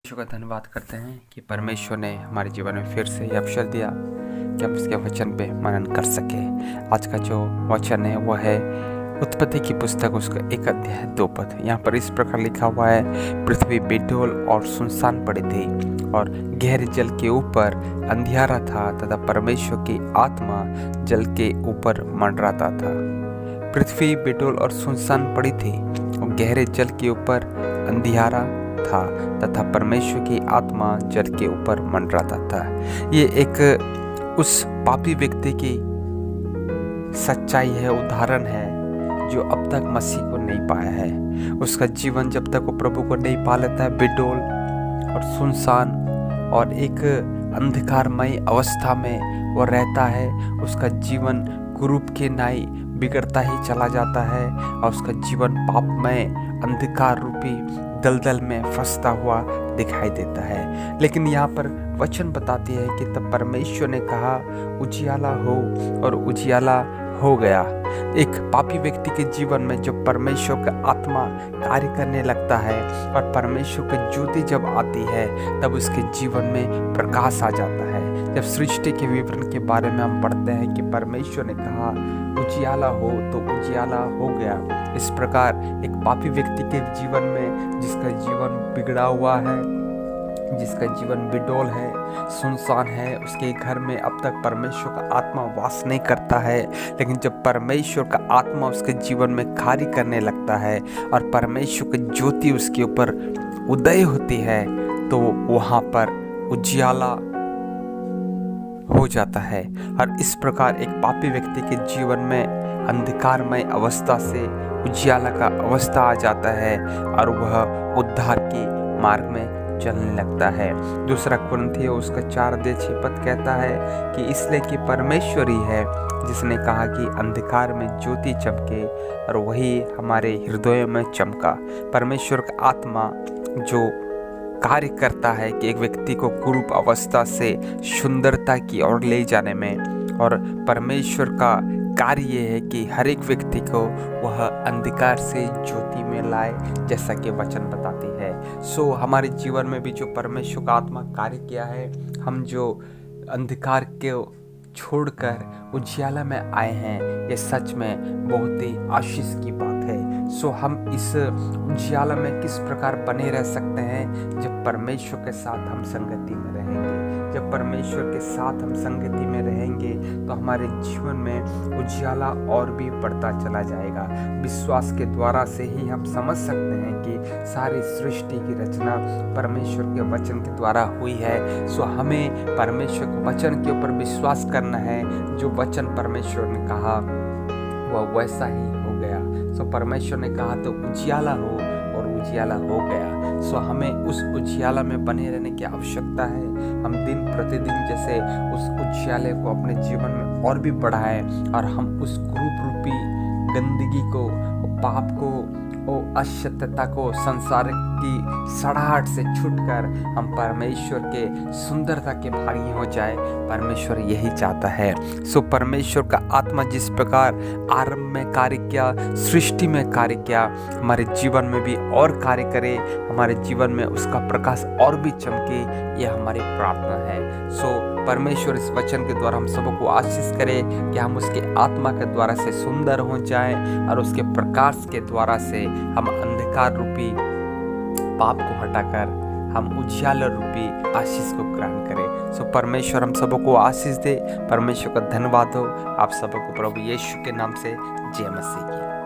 परमेश्वर का धन्यवाद करते हैं कि परमेश्वर ने हमारे जीवन में फिर से ये अवसर दिया कि हम उसके वचन पे मनन कर सके। आज का जो वचन है वह है उत्पत्ति की पुस्तक, उसका 1 अध्याय 2 पद। यहाँ पर इस प्रकार लिखा हुआ है, पृथ्वी बेडौल और सुनसान पड़ी थी और गहरे जल के ऊपर अंधियारा था तथा परमेश्वर की आत्मा जल के ऊपर मंडराता था। पृथ्वी बेडौल और सुनसान पड़ी थी और गहरे जल के ऊपर अंधियारा था तथा परमेश्वर की आत्मा जल के ऊपर मंडराता था। ये एक उस पापी व्यक्ति की सच्चाई है, उदाहरण है, जो अब तक मसीह को नहीं पाया है। उसका जीवन जब तक वो प्रभु को नहीं पा लेता है, बेडौल और सुनसान और एक अंधकारमय अवस्था में वो रहता है। उसका जीवन कुरूप के नाई बिगड़ता ही चला जाता है और उसका जीवन पापमय अंधकार रूपी दलदल में फंसता हुआ दिखाई देता है। लेकिन यहाँ पर वचन बताती है कि तब परमेश्वर ने कहा उजियाला हो और उजियाला हो गया। एक पापी व्यक्ति के जीवन में जब परमेश्वर का आत्मा कार्य करने लगता है और परमेश्वर की ज्योति जब आती है तब उसके जीवन में प्रकाश आ जाता है। जब सृष्टि के विवरण के बारे में हम पढ़ते हैं कि परमेश्वर ने कहा उजियाला हो तो उजियाला हो गया। इस प्रकार एक पापी व्यक्ति के जीवन में, जिसका जीवन बिगड़ा हुआ है, जिसका जीवन बेडौल है, सुनसान है, उसके घर में अब तक परमेश्वर का आत्मा वास नहीं करता है। लेकिन जब परमेश्वर का आत्मा उसके जीवन में कार्य करने लगता है और परमेश्वर की ज्योति उसके ऊपर उदय होती है तो वहाँ पर उजियाला हो जाता है। और इस प्रकार एक पापी व्यक्ति के जीवन में अंधकारमय अवस्था से उजियाला का अवस्था आ जाता है और वह उद्धार के मार्ग में चलने लगता है। दूसरा कुरिन्थियों उसका 4:6 पद कहता है कि इसलिए कि परमेश्वर ही है जिसने कहा कि अंधकार में ज्योति चमके और वही हमारे हृदयों में चमका। परमेश्वर का आत्मा जो कार्य करता है कि एक व्यक्ति को कुरूप अवस्था से सुंदरता की ओर ले जाने में, और परमेश्वर का कार्य ये है कि हर एक व्यक्ति को वह अंधकार से ज्योति में लाए, जैसा कि वचन बताती है। सो हमारे जीवन में भी जो परमेश्वर का आत्मा कार्य किया है, हम जो अंधकार के छोड़कर उजियाला में आए हैं, ये सच में बहुत ही आशीष की बात है। सो हम इस उजियाला में किस प्रकार बने रह सकते हैं? जब परमेश्वर के साथ हम संगति में रहेंगे। जब परमेश्वर के साथ हम संगति में रहेंगे तो हमारे जीवन में उजियाला और भी बढ़ता चला जाएगा। विश्वास के द्वारा से ही हम समझ सकते हैं कि सारी सृष्टि की रचना परमेश्वर के वचन के द्वारा हुई है। सो हमें परमेश्वर के वचन के ऊपर विश्वास करना है। जो वचन परमेश्वर ने कहा वह वैसा ही हो गया। सो परमेश्वर ने कहा तो उजियाला हो और उजियाला हो गया। सो हमें उस उजियाला में बने रहने की आवश्यकता है। हम दिन प्रतिदिन जैसे उस उजियाले को अपने जीवन में और भी बढ़ाएं और हम उस कुरूप रूपी गंदगी को, पाप को, असत्यता को, संसार की सड़ाहट से छूटकर हम परमेश्वर के सुंदरता के भागी हो जाए। परमेश्वर यही चाहता है। सो परमेश्वर का आत्मा जिस प्रकार आरंभ में कार्य किया, सृष्टि में कार्य किया, हमारे जीवन में भी और कार्य करे, हमारे जीवन में उसका प्रकाश और भी चमके, यह हमारी प्रार्थना है। सो परमेश्वर इस वचन के द्वारा हम सबको आशीष करे कि हम उसके आत्मा के द्वारा से सुंदर हो जाएं और उसके प्रकाश के द्वारा से हम अंधकार रूपी पाप को हटाकर हम उजियाला रूपी आशीष को ग्रहण करें। सो परमेश्वर हम सबको आशीष दे। परमेश्वर का धन्यवाद हो। आप सबको प्रभु यीशु के नाम से जय मसीह की।